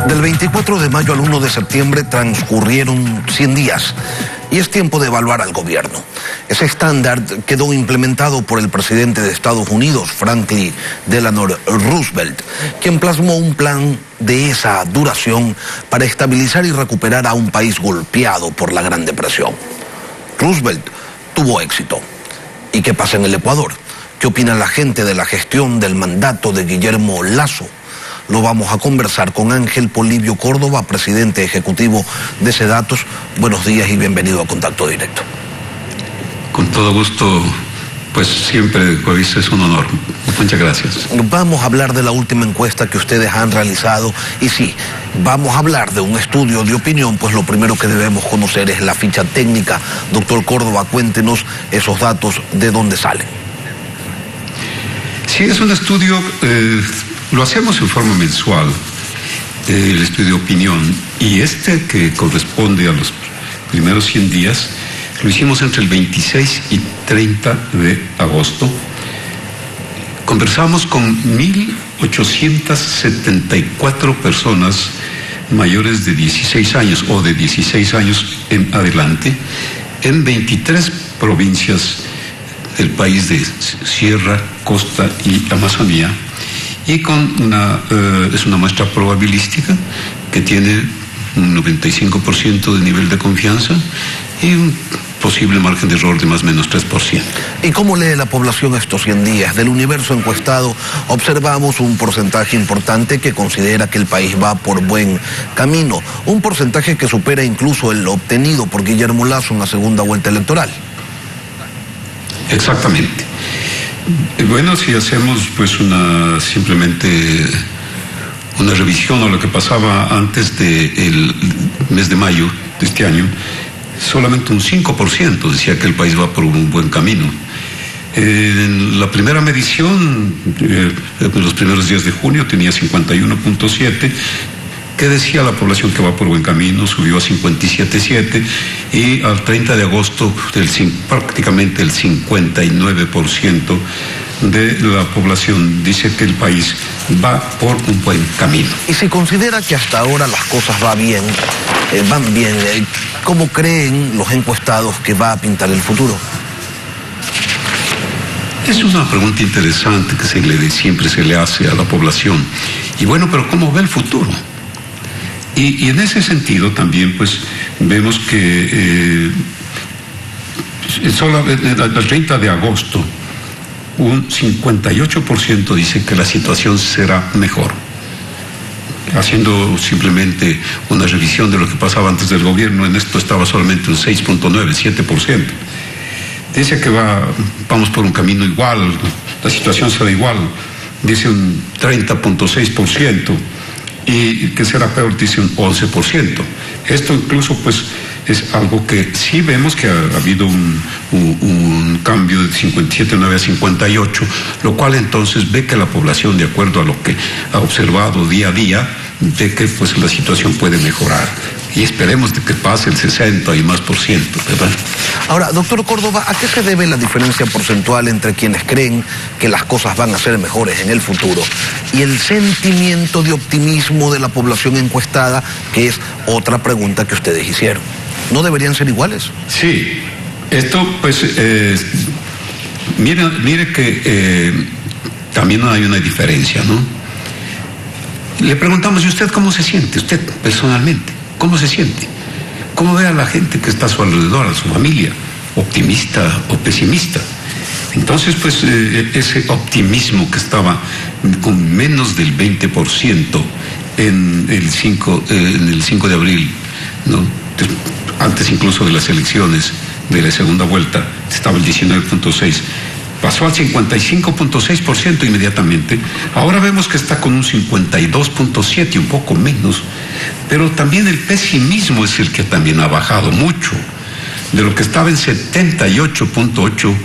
Del 24 de mayo al 1 de septiembre transcurrieron 100 días y es tiempo de evaluar al gobierno. Ese estándar quedó implementado por el presidente de Estados Unidos, Franklin Delano Roosevelt, quien plasmó un plan de esa duración para estabilizar y recuperar a un país golpeado por la Gran Depresión. Roosevelt tuvo éxito. ¿Y qué pasa en el Ecuador? ¿Qué opina la gente de la gestión del mandato de Guillermo Lasso? Lo vamos a conversar con Ángel Polibio Córdoba, presidente ejecutivo de Sedatos. Buenos días y bienvenido a Contacto Directo. Con todo gusto, pues siempre es un honor. Muchas gracias. Vamos a hablar de la última encuesta que ustedes han realizado y sí, vamos a hablar de un estudio de opinión, pues lo primero que debemos conocer es la ficha técnica. Doctor Córdoba, cuéntenos esos datos, ¿de dónde salen? Sí, es un estudio, lo hacemos en forma mensual, el estudio de opinión, y este que corresponde a los primeros 100 días, lo hicimos entre el 26 y 30 de agosto. Conversamos con 1.874 personas mayores de 16 años o de 16 años en adelante en 23 provincias del país de Sierra, Costa y Amazonía, y es una muestra probabilística que tiene un 95% de nivel de confianza y un posible margen de error de más o menos 3%. ¿Y cómo lee la población estos 100 días? Del universo encuestado observamos un porcentaje importante que considera que el país va por buen camino, un porcentaje que supera incluso el obtenido por Guillermo Lasso en la segunda vuelta electoral. Exactamente. Bueno, si hacemos pues simplemente una revisión a lo que pasaba antes del mes de mayo de este año, solamente un 5% decía que el país va por un buen camino. En la primera medición, en los primeros días de junio, tenía 51.7%. ¿Qué decía la población que va por buen camino? Subió a 57.7% y al 30 de agosto prácticamente el 59% de la población dice que el país va por un buen camino. Y si considera que hasta ahora las cosas van bien, ¿cómo creen los encuestados que va a pintar el futuro? Es una pregunta interesante que siempre se le hace a la población. Y bueno, pero ¿cómo ve el futuro? Y en ese sentido también pues vemos que solo el 30 de agosto un 58% dice que la situación será mejor. Haciendo simplemente una revisión de lo que pasaba antes del gobierno, en esto estaba solamente un 6.9, 7%. Dice que vamos por un camino igual, la situación será igual, dice un 30.6%. Y que será peor, dice un 11%. Esto incluso pues es algo que sí vemos que ha habido un cambio de 57.9 a 58, lo cual entonces ve que la población, de acuerdo a lo que ha observado día a día, ve que pues la situación puede mejorar. Y esperemos de que pase el 60 y más %, ¿verdad? Ahora, doctor Córdoba, ¿a qué se debe la diferencia porcentual entre quienes creen que las cosas van a ser mejores en el futuro y el sentimiento de optimismo de la población encuestada, que es otra pregunta que ustedes hicieron? ¿No deberían ser iguales? Sí, esto pues, mire que también hay una diferencia, ¿no? Le preguntamos, ¿y usted cómo se siente? Usted personalmente, ¿cómo se siente? ¿Cómo ve a la gente que está a su alrededor, a su familia? ¿Optimista o pesimista? Entonces, pues, ese optimismo que estaba con menos del 20% en el 5 de abril, ¿no? Antes incluso de las elecciones de la segunda vuelta, estaba el 19.6%. Pasó al 55.6% inmediatamente. Ahora vemos que está con un 52.7%, un poco menos. Pero también el pesimismo es el que también ha bajado mucho. De lo que estaba en 78.8%,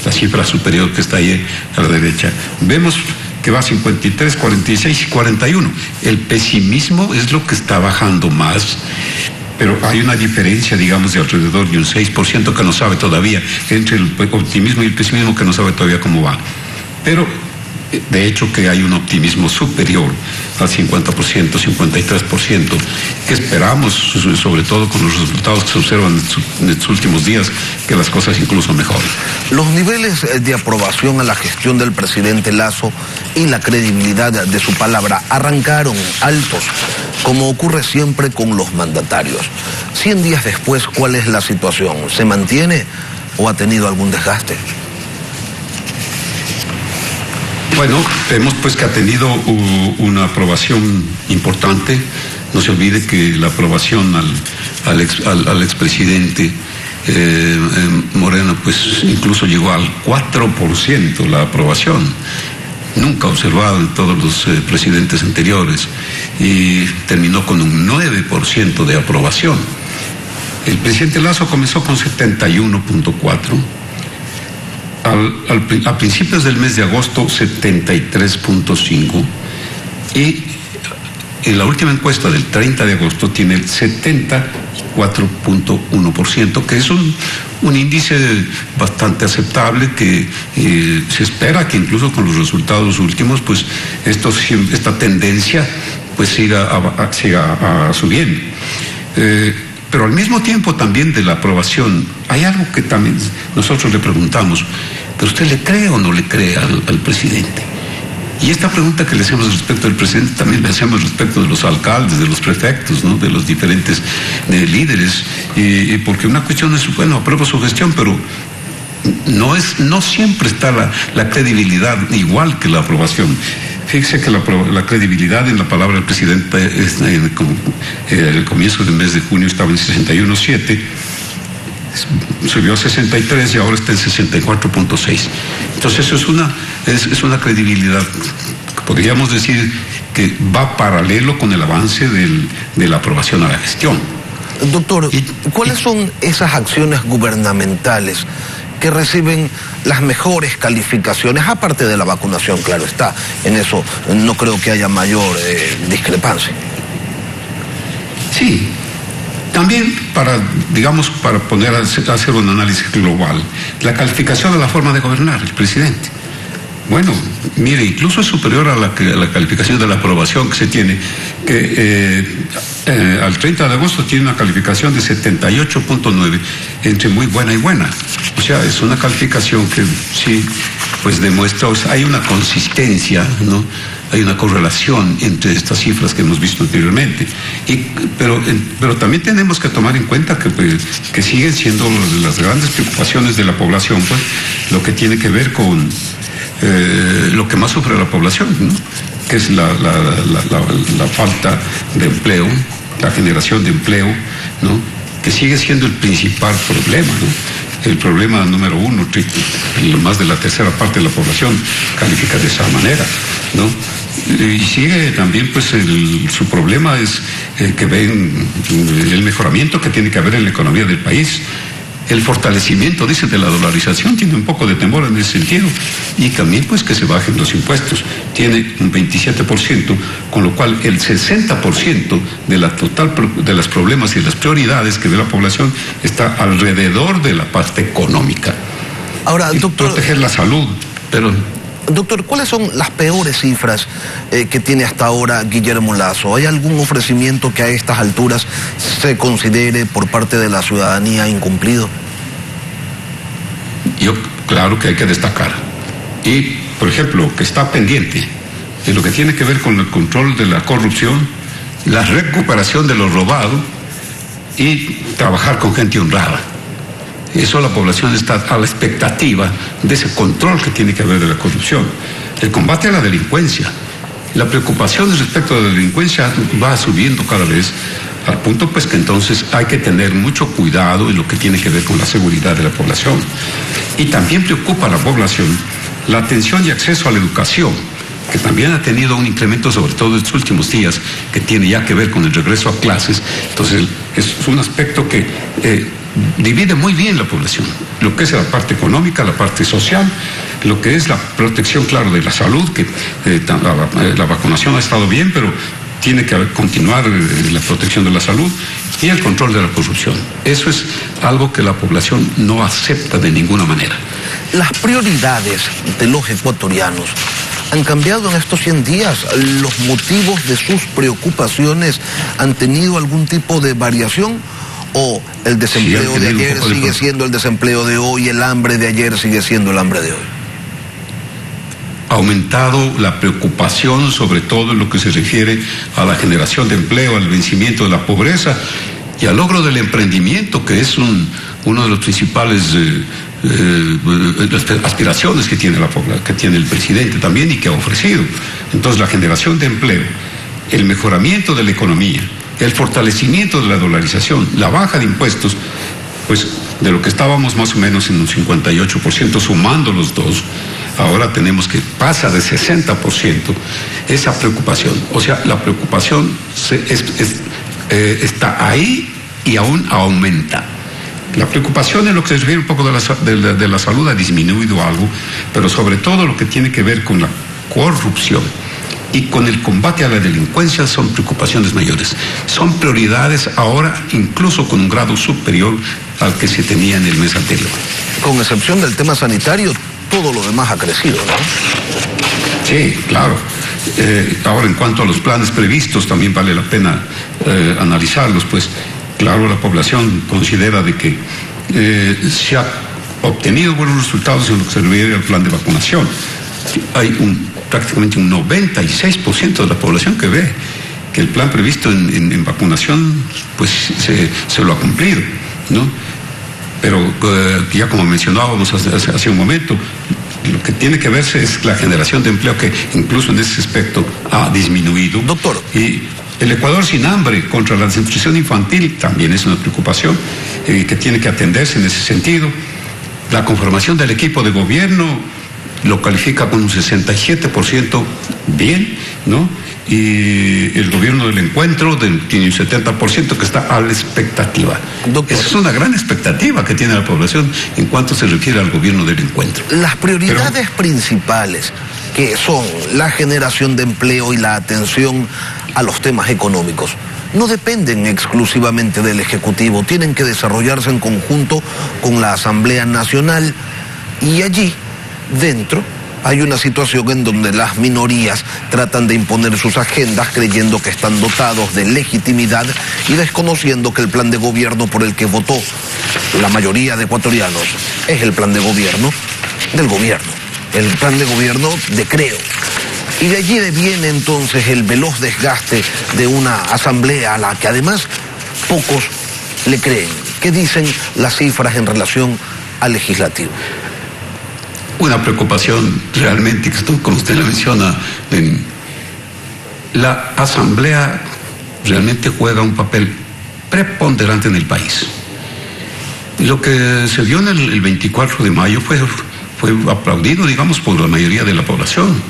la cifra superior que está ahí a la derecha, vemos que va a 53, 46 y 41. El pesimismo es lo que está bajando más. Pero hay una diferencia, digamos, de alrededor de un 6% que no sabe todavía, entre el optimismo y el pesimismo, que no sabe todavía cómo va. Pero, de hecho, que hay un optimismo superior al 50%, 53%, que esperamos, sobre todo con los resultados que se observan en estos últimos días, que las cosas incluso mejoren. Los niveles de aprobación a la gestión del presidente Lasso y la credibilidad de su palabra arrancaron altos, como ocurre siempre con los mandatarios. 100 días después, ¿cuál es la situación? ¿Se mantiene o ha tenido algún desgaste? Bueno, vemos pues que ha tenido una aprobación importante. No se olvide que la aprobación al expresidente Moreno pues incluso llegó al 4% la aprobación, nunca observado en todos los presidentes anteriores, y terminó con un 9% de aprobación. El presidente Lasso comenzó con 71.4%. A principios del mes de agosto, 73.5%, y en la última encuesta del 30 de agosto tiene el 74.1%, que es un índice bastante aceptable, que se espera que incluso con los resultados últimos, pues esta tendencia pues siga subiendo. Pero al mismo tiempo también de la aprobación, hay algo que también nosotros le preguntamos: ¿pero usted le cree o no le cree al presidente? Y esta pregunta que le hacemos respecto del presidente también le hacemos respecto de los alcaldes, de los prefectos, ¿no?, de los diferentes líderes, porque una cuestión es, bueno, apruebo su gestión, pero no siempre está la credibilidad igual que la aprobación. Fíjese que la credibilidad en la palabra del presidente el comienzo del mes de junio estaba en 61.7, subió a 63 y ahora está en 64.6. Entonces eso es una credibilidad, podríamos decir, que va paralelo con el avance de la aprobación a la gestión. Doctor, ¿cuáles son esas acciones gubernamentales que reciben las mejores calificaciones, aparte de la vacunación? Claro está, en eso no creo que haya mayor discrepancia. Sí, también para hacer un análisis global, la calificación de la forma de gobernar el presidente. Bueno, mire, incluso es superior a la calificación de la aprobación que se tiene, que al 30 de agosto tiene una calificación de 78.9, entre muy buena y buena. O sea, es una calificación que sí, pues demuestra, o sea, hay una consistencia, ¿no? Hay una correlación entre estas cifras que hemos visto anteriormente. Pero también tenemos que tomar en cuenta que siguen siendo las grandes preocupaciones de la población, pues, lo que tiene que ver con lo que más sufre la población, ¿no?, que es la falta de empleo, la generación de empleo, ¿no?, que sigue siendo el principal problema, ¿no? El problema número uno, más de la tercera parte de la población califica de esa manera, ¿no? Y sigue también, pues, su problema es que ven el mejoramiento que tiene que haber en la economía del país. El fortalecimiento, dice, de la dolarización, tiene un poco de temor en ese sentido, y también pues que se bajen los impuestos, tiene un 27%, con lo cual el 60% de la total de los problemas y las prioridades que ve la población está alrededor de la parte económica. Ahora, doctor, proteger la salud, pero... Doctor, ¿cuáles son las peores cifras que tiene hasta ahora Guillermo Lasso? ¿Hay algún ofrecimiento que a estas alturas se considere por parte de la ciudadanía incumplido? Claro que hay que destacar. Y, por ejemplo, que está pendiente en lo que tiene que ver con el control de la corrupción, la recuperación de lo robado y trabajar con gente honrada. Eso la población está a la expectativa de ese control que tiene que haber de la corrupción. El combate a la delincuencia. La preocupación respecto de la delincuencia va subiendo cada vez, al punto pues que entonces hay que tener mucho cuidado en lo que tiene que ver con la seguridad de la población. Y también preocupa a la población la atención y acceso a la educación, que también ha tenido un incremento, sobre todo en estos últimos días, que tiene ya que ver con el regreso a clases. Entonces es un aspecto que divide muy bien la población, lo que es la parte económica, la parte social, lo que es la protección, claro, de la salud, que la vacunación ha estado bien, pero tiene que continuar la protección de la salud y el control de la corrupción. Eso es algo que la población no acepta de ninguna manera. Las prioridades de los ecuatorianos ¿Han cambiado en estos 100 días? ¿Los motivos de sus preocupaciones han tenido algún tipo de variación? ¿O el desempleo de ayer sigue siendo el desempleo de hoy, el hambre de ayer sigue siendo el hambre de hoy? Ha aumentado la preocupación, sobre todo en lo que se refiere a la generación de empleo, al vencimiento de la pobreza y al logro del emprendimiento, que es uno de los principales aspiraciones que tiene el presidente también y que ha ofrecido. Entonces, la generación de empleo, el mejoramiento de la economía, el fortalecimiento de la dolarización, la baja de impuestos, pues de lo que estábamos más o menos en un 58%, sumando los dos, ahora tenemos que pasa de 60% esa preocupación. O sea, la preocupación está ahí y aún aumenta. La preocupación en lo que se refiere un poco de la salud ha disminuido algo, pero sobre todo lo que tiene que ver con la corrupción y con el combate a la delincuencia son preocupaciones mayores. Son prioridades ahora incluso con un grado superior al que se tenía en el mes anterior. Con excepción del tema sanitario, todo lo demás ha crecido, ¿no? Sí, claro. Ahora, en cuanto a los planes previstos, también vale la pena analizarlos, pues claro, la población considera de que se ha obtenido buenos resultados en lo que se refiere al plan de vacunación. Hay prácticamente un 96% de la población que ve que el plan previsto en vacunación pues se lo ha cumplido, ¿no? Pero ya como mencionábamos hace un momento, lo que tiene que verse es la generación de empleo, que incluso en ese aspecto ha disminuido. Doctor. Y el Ecuador sin hambre contra la desnutrición infantil también es una preocupación que tiene que atenderse en ese sentido. La conformación del equipo de gobierno lo califica con un 67% bien, ¿no? Y el gobierno del encuentro tiene un 70% que está a la expectativa. Doctor, esa es una gran expectativa que tiene la población en cuanto se refiere al gobierno del encuentro. Las prioridades principales, que son la generación de empleo y la atención a los temas económicos, no dependen exclusivamente del Ejecutivo, tienen que desarrollarse en conjunto con la Asamblea Nacional, y allí dentro hay una situación en donde las minorías tratan de imponer sus agendas creyendo que están dotados de legitimidad y desconociendo que el plan de gobierno por el que votó la mayoría de ecuatorianos es el plan de gobierno del gobierno, el plan de gobierno de Creo. Y de allí viene entonces el veloz desgaste de una asamblea a la que además pocos le creen. ¿Qué dicen las cifras en relación al legislativo? Una preocupación realmente, que como usted lo menciona, la asamblea realmente juega un papel preponderante en el país. Lo que se vio en el 24 de mayo fue aplaudido, digamos, por la mayoría de la población,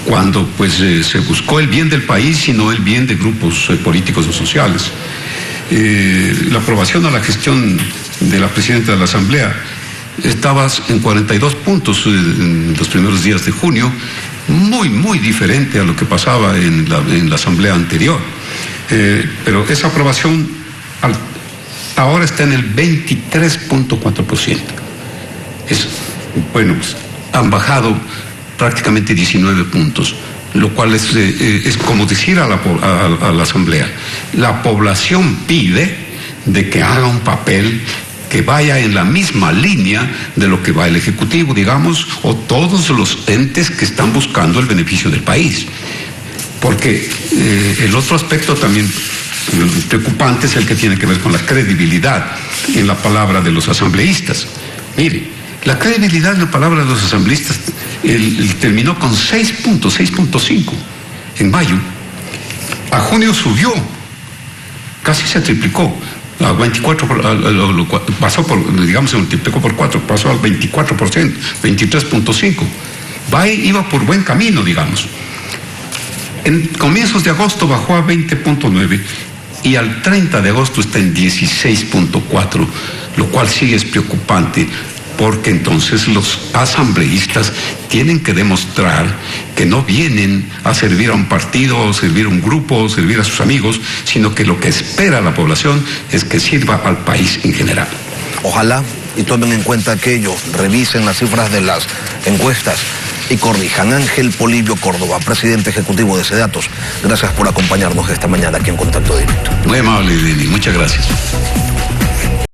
cuando pues se buscó el bien del país y no el bien de grupos políticos o sociales. La aprobación a la gestión de la presidenta de la Asamblea estaba en 42 puntos en los primeros días de junio, muy diferente a lo que pasaba en la Asamblea anterior. Pero esa aprobación ahora está en el 23.4%. Bueno, pues, han bajado prácticamente 19 puntos, lo cual es como decir a la Asamblea: la población pide de que haga un papel que vaya en la misma línea de lo que va el Ejecutivo, digamos, o todos los entes que están buscando el beneficio del país. Porque el otro aspecto también preocupante es el que tiene que ver con la credibilidad en la palabra de los asambleístas. Mire, la credibilidad en la palabra de los asambleístas terminó con 6.5 en mayo. A junio subió, casi se triplicó. A 24, pasó por, digamos, se multiplicó por 4, pasó al 24%, 23.5. Iba por buen camino, digamos. En comienzos de agosto bajó a 20.9 y al 30 de agosto está en 16.4, lo cual sí es preocupante, porque entonces los asambleístas tienen que demostrar que no vienen a servir a un partido, o servir a un grupo, o servir a sus amigos, sino que lo que espera la población es que sirva al país en general. Ojalá y tomen en cuenta aquello, revisen las cifras de las encuestas y corrijan. Ángel Polibio Córdoba, presidente ejecutivo de SEDATOS, gracias por acompañarnos esta mañana aquí en Contacto Directo. Muy amable, Lenny, muchas gracias.